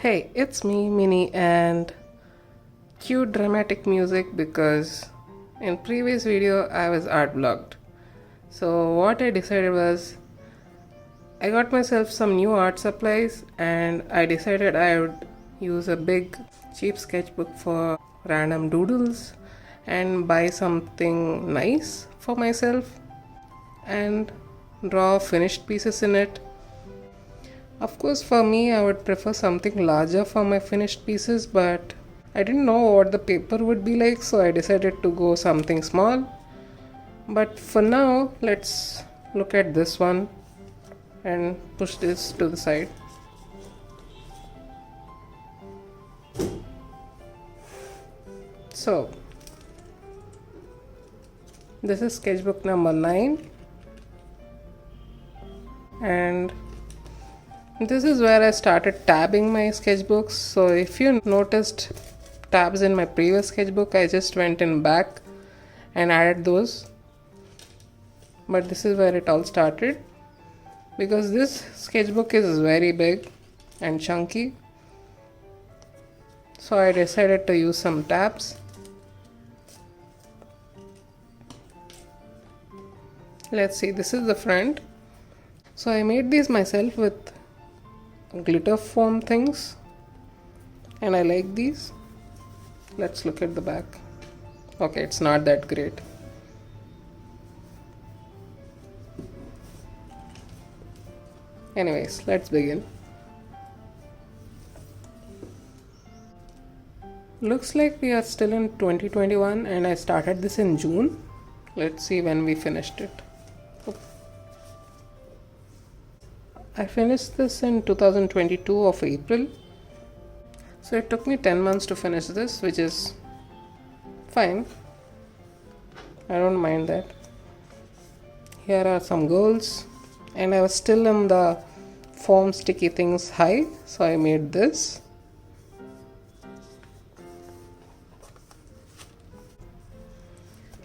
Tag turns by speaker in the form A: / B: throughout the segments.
A: Hey, it's me, Mini, and cue dramatic music because in previous video I was art blocked. So what I decided was I got myself some new art supplies and I decided I would use a big cheap sketchbook for random doodles and buy something nice for myself and draw finished pieces in it. Of course, for me, I would prefer something larger for my finished pieces, but I didn't know what the paper would be like, so I decided to go something small. But for now, let's look at this one and push this to the side. So, this is sketchbook number 9, and this is where I started tabbing my sketchbooks. So if you noticed tabs in my previous sketchbook, I just went in back and added those. But this is where it all started because this sketchbook is very big and chunky. So I decided to use some tabs. Let's see, this is the front. So I made these myself with glitter foam things and I like these. Let's look at the back. Okay, it's not that great. Anyways, let's begin. Looks like we are still in 2021 and I started this in June. Let's see when we finished it. I finished this in 2022 of April. So it took me 10 months to finish this, which is fine. I don't mind that. Here are some goals, and I was still in the foam sticky things high, so I made this.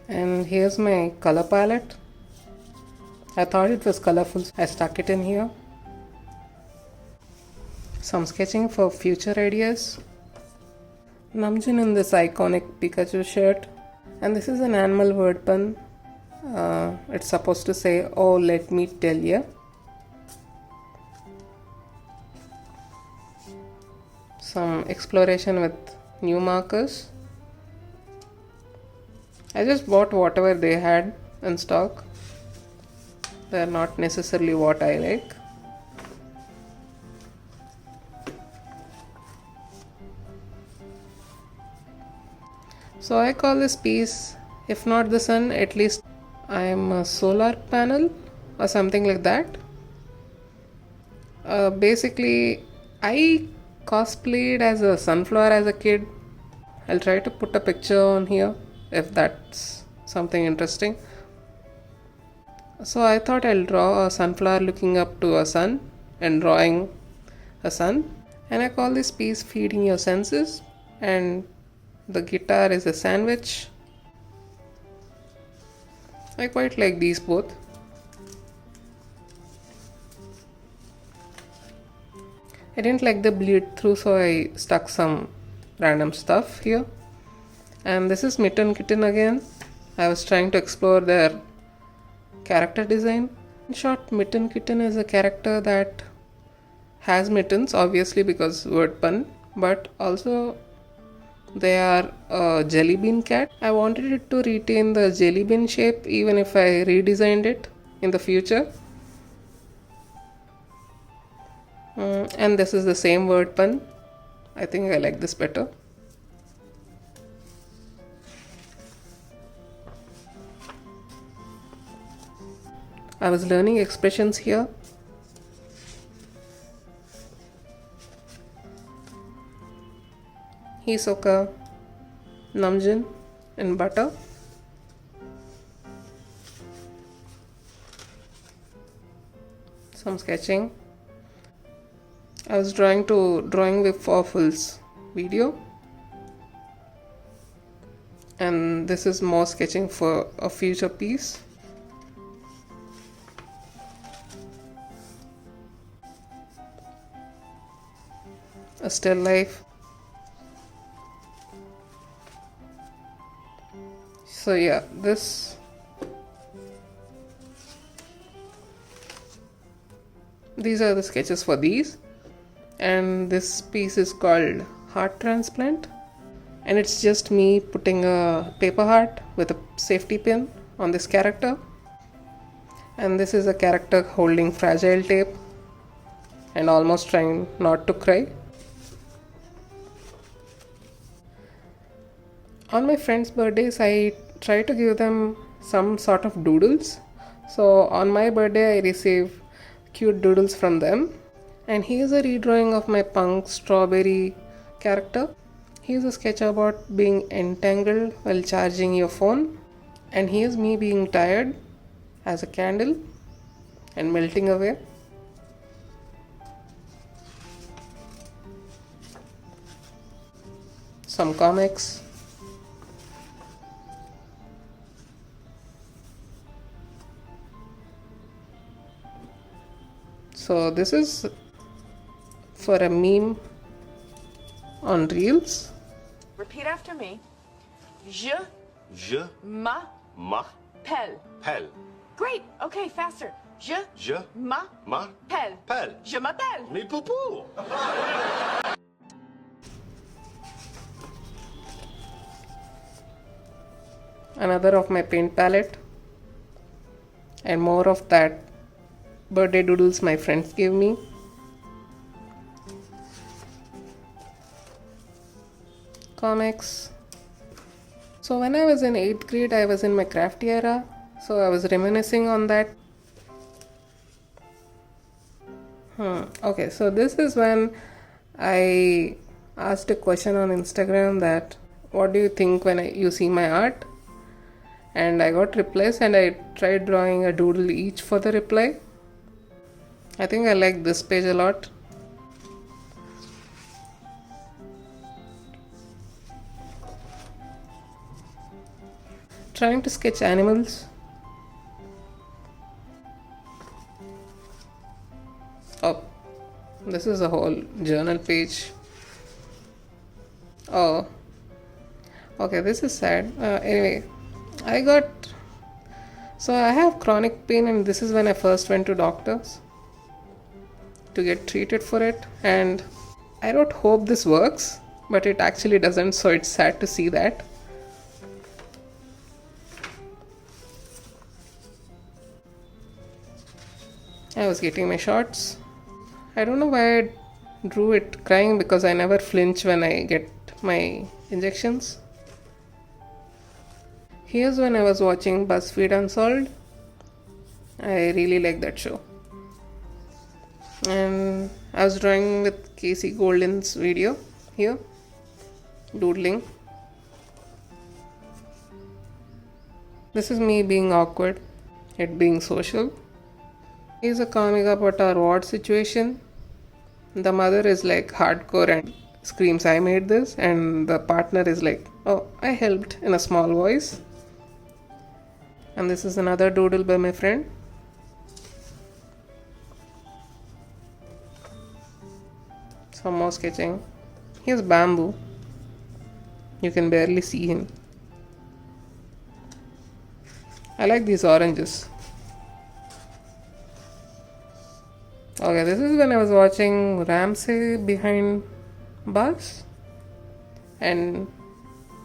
A: And here's my color palette. I thought it was colorful, so I stuck it in here. Some sketching for future ideas. Namjoon in this iconic Pikachu shirt. And this is an animal word pun. It's supposed to say, "Oh, let me tell ya." Some exploration with new markers. I just bought whatever they had in stock. They're not necessarily what I like. So I call this piece, if not the sun, at least I am a solar panel or something like that. Basically, I cosplayed as a sunflower as a kid. I'll try to put a picture on here if that's something interesting. So I thought I'll draw a sunflower looking up to a sun and drawing a sun. And I call this piece Feeding Your Senses, and the guitar is a sandwich. I quite like these both. I didn't like the bleed through, so I stuck some random stuff here. And this is Mitten Kitten again. I was trying to explore their character design. In short, Mitten Kitten is a character that has mittens, obviously because word pun, but also they are a jelly bean cat. I wanted it to retain the jelly bean shape even if I redesigned it in the future. And this is the same word pun. I think I like this better. I was learning expressions here. Hisoka, Namjoon, and butter. Some sketching. I was drawing with Fawful's video, and this is more sketching for a future piece. a still life. So yeah, these are the sketches for these, and this piece is called heart transplant, and it's just me putting a paper heart with a safety pin on this character, and this is a character holding fragile tape and almost trying not to cry. On my friends' birthdays, I try to give them some sort of doodles. So on my birthday, I receive cute doodles from them. And here's a redrawing of my punk strawberry character. Here's a sketch about being entangled while charging your phone. And here's me being tired as a candle and melting away. Some comics. So this is for a meme on Reels.
B: Repeat after me. Je
C: Je
B: m'appelle.
C: m'appelle.
B: Great. Okay, faster. Je m'appelle.
C: m'appelle.
B: Je m'appelle.
C: Mais poupou!
A: Another of my paint palette, and more of that birthday doodles my friends gave me. Comics. So when I was in 8th grade, I was in my crafty era, so I was reminiscing on that. Okay, so this is when I asked a question on Instagram that what do you think when you see my art? And I got replies, and I tried drawing a doodle each for the reply. I think I like this page a lot. Trying to sketch animals. Oh, this is a whole journal page. Oh, okay, this is sad. Anyway, so I have chronic pain, and this is when I first went to doctors to get treated for it, and I don't hope this works, but it actually doesn't, so it's sad to see that. I was getting my shots. I don't know why I drew it crying, because I never flinch when I get my injections. Here's when I was watching BuzzFeed Unsolved. I really like that show. And I was drawing with Casey Golden's video here, doodling. This is me being awkward, it being social. Here's a comic about our ward situation. The mother is like hardcore and screams, "I made this," and the partner is like, "Oh, I helped," in a small voice. And this is another doodle by my friend. Some more sketching. Here's Bamboo. You can barely see him. I like these oranges. Okay, this is when I was watching Ramsay Behind Bars, and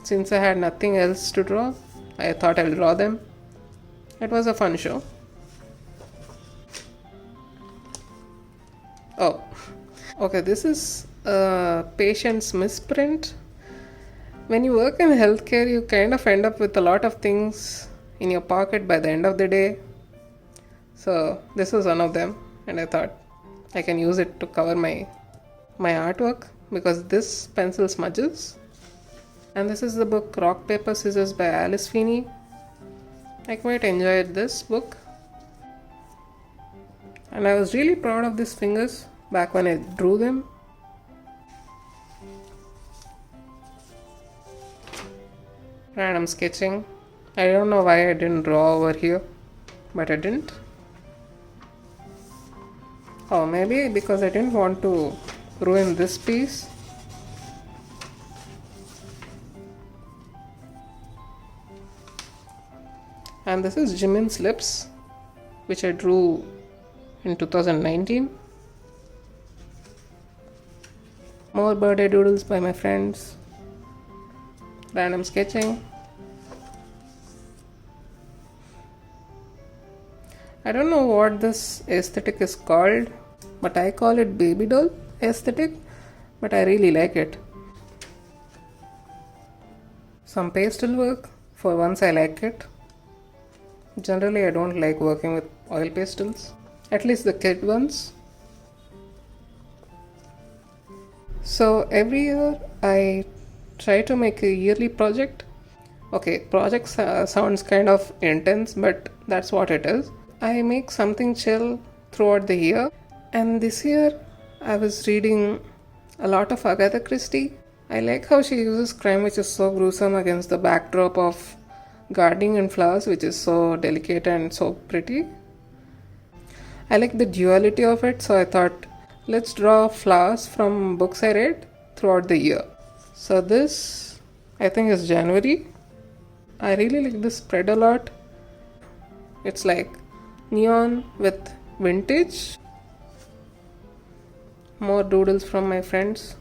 A: since I had nothing else to draw, I thought I'll draw them. It was a fun show. Oh, okay, this is a patient's misprint. When you work in healthcare, you kind of end up with a lot of things in your pocket by the end of the day. So this was one of them, and I thought I can use it to cover my artwork, because this pencil smudges. And this is the book Rock Paper Scissors by Alice Feeney. I quite enjoyed this book, and I was really proud of these fingers back when I drew them. Random sketching. I don't know why I didn't draw over here, but I didn't. Oh, maybe because I didn't want to ruin this piece. And this is Jimin's lips, which I drew in 2019. More birthday doodles by my friends. Random sketching. I don't know what this aesthetic is called, but I call it baby doll aesthetic, but I really like it. Some pastel work, for once I like it. Generally I don't like working with oil pastels, at least the kid ones. So every year I try to make a yearly project. Okay, project sounds kind of intense, but that's what it is. I make something chill throughout the year, and this year I was reading a lot of Agatha Christie. I like how she uses crime which is so gruesome against the backdrop of gardening and flowers, which is so delicate and so pretty. I like the duality of it, so I thought let's draw flowers from books I read throughout the year. So this I think is January. I really like this spread a lot. It's like neon with vintage. More doodles from my friends.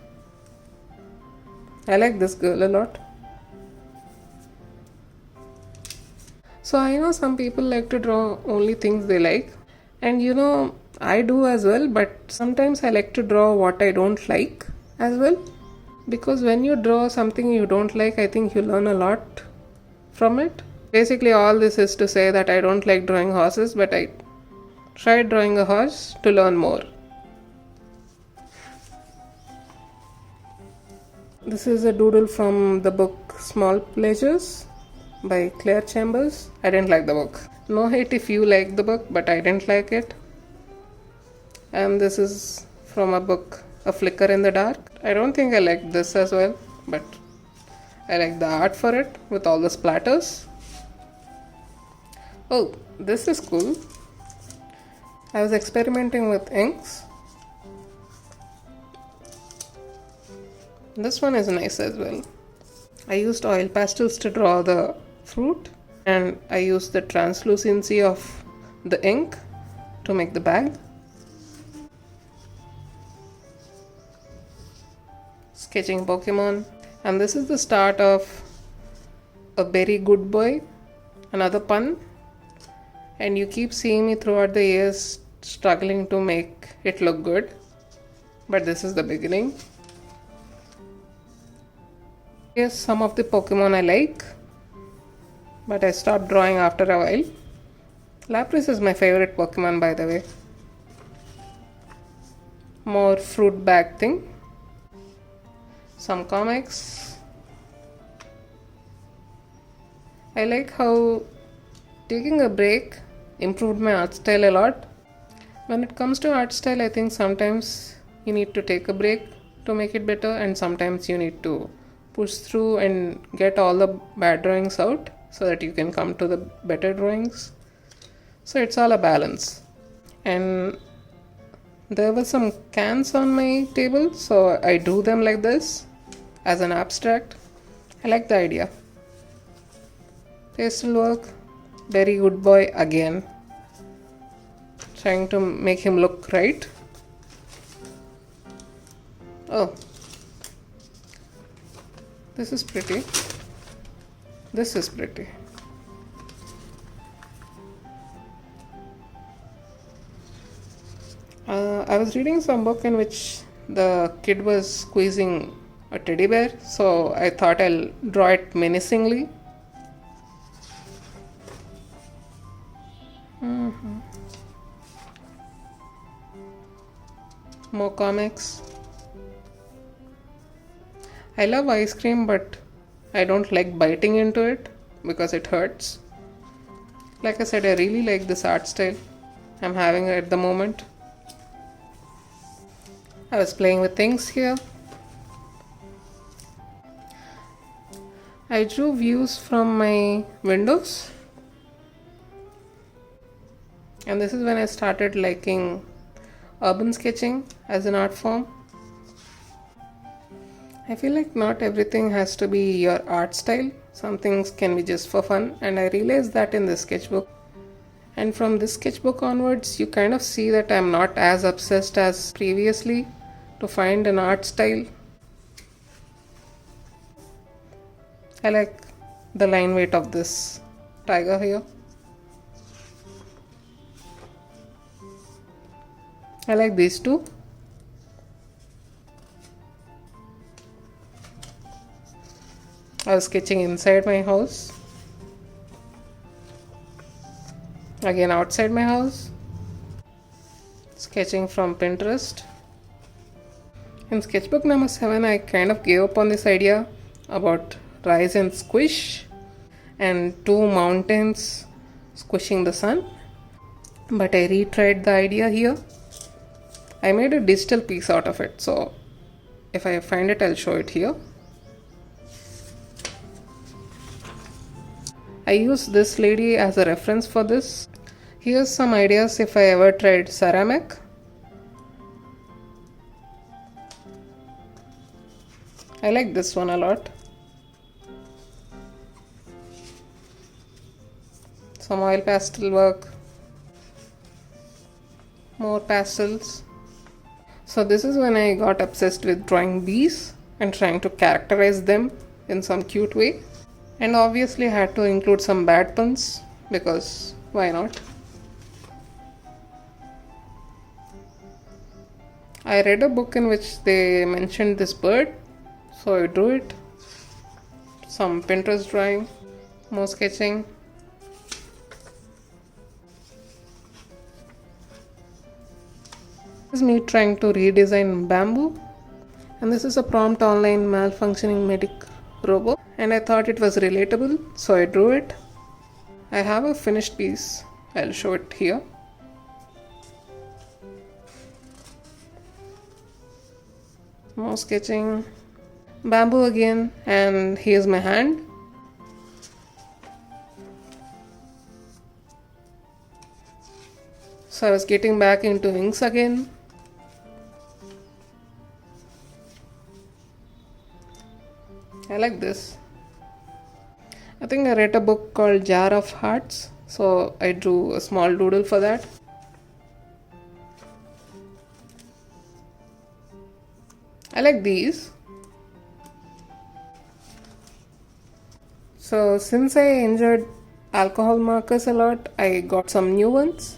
A: I like this girl a lot. So I know some people like to draw only things they like, and you know I do as well, but sometimes I like to draw what I don't like as well, because when you draw something you don't like, I think you learn a lot from it. Basically all this is to say that I don't like drawing horses, but I tried drawing a horse to learn more. This is a doodle from the book Small Pleasures by Claire Chambers. I didn't like the book. No hate if you like the book, but I didn't like it. And this is from a book A Flicker in the Dark. I don't think I like this as well, but I like the art for it with all the splatters. Oh, this is cool. I was experimenting with inks. This one is nice as well. I used oil pastels to draw the fruit, and I used the translucency of the ink to make the bag. Sketching Pokemon, and this is the start of A Very Good Boy, another pun, and you keep seeing me throughout the years struggling to make it look good, but this is the beginning. Yes, some of the Pokemon I like, but I stopped drawing after a while. Lapras is my favorite Pokemon, by the way. More fruit bag thing. Some comics. I like how taking a break improved my art style a lot. When it comes to art style, I think sometimes you need to take a break to make it better, and sometimes you need to push through and get all the bad drawings out so that you can come to the better drawings. So it's all a balance. And there were some cans on my table, so I drew them like this as an abstract. I like the idea. Pastel work, Very Good Boy again. Trying to make him look right. Oh, this is pretty. This is pretty. I was reading some book in which the kid was squeezing a teddy bear, so I thought I'll draw it menacingly. More comics. I love ice cream, but I don't like biting into it because it hurts. Like I said, I really like this art style I'm having at the moment. I was playing with things here. I drew views from my windows. And this is when I started liking urban sketching as an art form. I feel like not everything has to be your art style. Some things can be just for fun, and I realized that in this sketchbook. And from this sketchbook onwards, you kind of see that I'm not as obsessed as previously to find an art style. I like the line weight of this tiger here. I like these two. I was sketching inside my house. Again outside my house. Sketching from Pinterest. In sketchbook number 7, I kind of gave up on this idea about rise and squish and two mountains squishing the sun. But I retried the idea here. I made a digital piece out of it, so if I find it, I'll show it here. I use this lady as a reference for this. Here's some ideas if I ever tried ceramic. I like this one a lot. Some oil pastel work. More pastels. So this is when I got obsessed with drawing bees and trying to characterize them in some cute way. And obviously had to include some bad puns, because why not? I read a book in which they mentioned this bird, so I drew it. Some Pinterest drawing, more sketching. This is me trying to redesign bamboo, and this is a prompt online malfunctioning medic robot, and I thought it was relatable, so I drew it. I have a finished piece. I'll show it here. More sketching. Bamboo again, and here's my hand. So I was getting back into inks again. I like this. I think I read a book called Jar of Hearts, so I drew a small doodle for that. I like these. So since I enjoyed alcohol markers a lot, I got some new ones.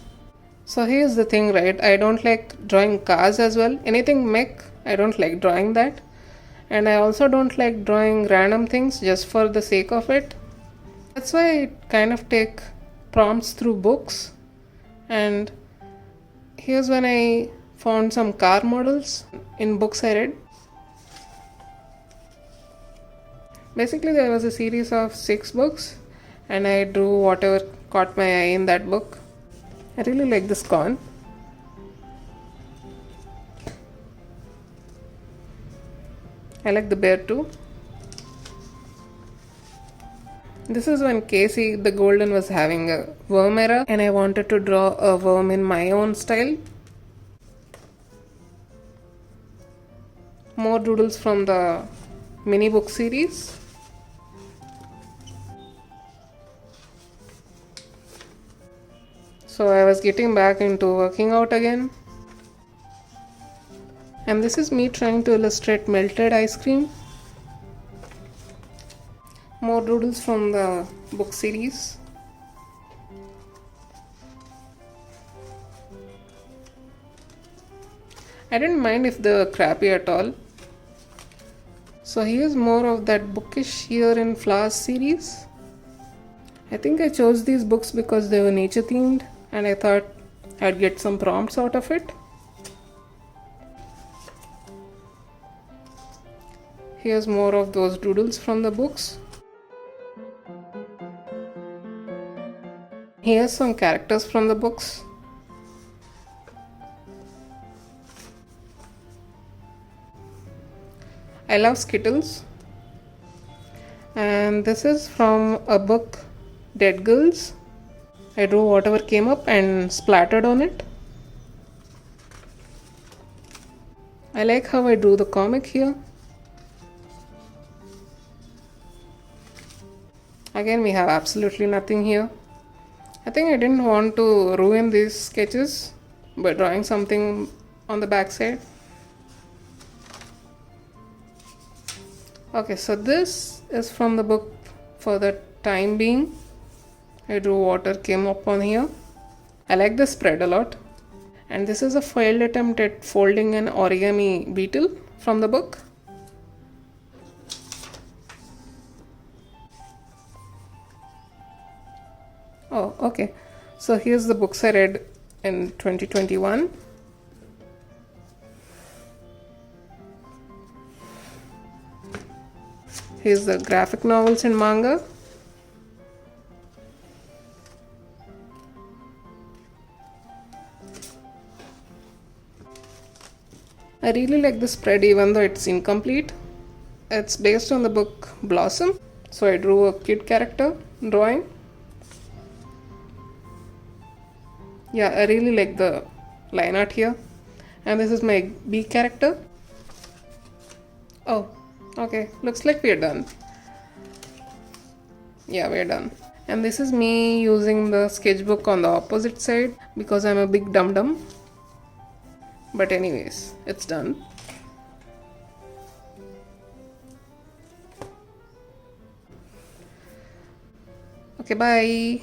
A: So here's the thing, right? I don't like drawing cars as well. Anything mech, I don't like drawing that. And I also don't like drawing random things just for the sake of it. That's why I kind of take prompts through books. And here's when I found some car models in books I read. Basically there was a series of 6 books, and I drew whatever caught my eye in that book. I really like this corn. I like the bear too. This is when Casey the Golden was having a worm era, and I wanted to draw a worm in my own style. More doodles from the mini book series. So I was getting back into working out again. And this is me trying to illustrate melted ice cream. More doodles from the book series. I didn't mind if they were crappy at all. So here's more of that bookish here in flowers series. I think I chose these books because they were nature themed, and I thought I'd get some prompts out of it. Here's more of those doodles from the books. Here's some characters from the books. I love Skittles. And this is from a book, Dead Girls. I drew whatever came up and splattered on it. I like how I drew the comic here. Again, we have absolutely nothing here. I think I didn't want to ruin these sketches by drawing something on the back side. Okay, so this is from the book for the time being. I drew water came up on here. I like the spread a lot. And this is a failed attempt at folding an origami beetle from the book. Oh, okay. So here's the books I read in 2021. Here's the graphic novels and manga. I really like the spread even though it's incomplete. It's based on the book Blossom. So I drew a kid character drawing. Yeah, I really like the line art here. And this is my bee character. Oh, okay. Looks like we're done. Yeah, we're done. And this is me using the sketchbook on the opposite side because I'm a big dum-dum. But anyways, it's done. Okay, bye.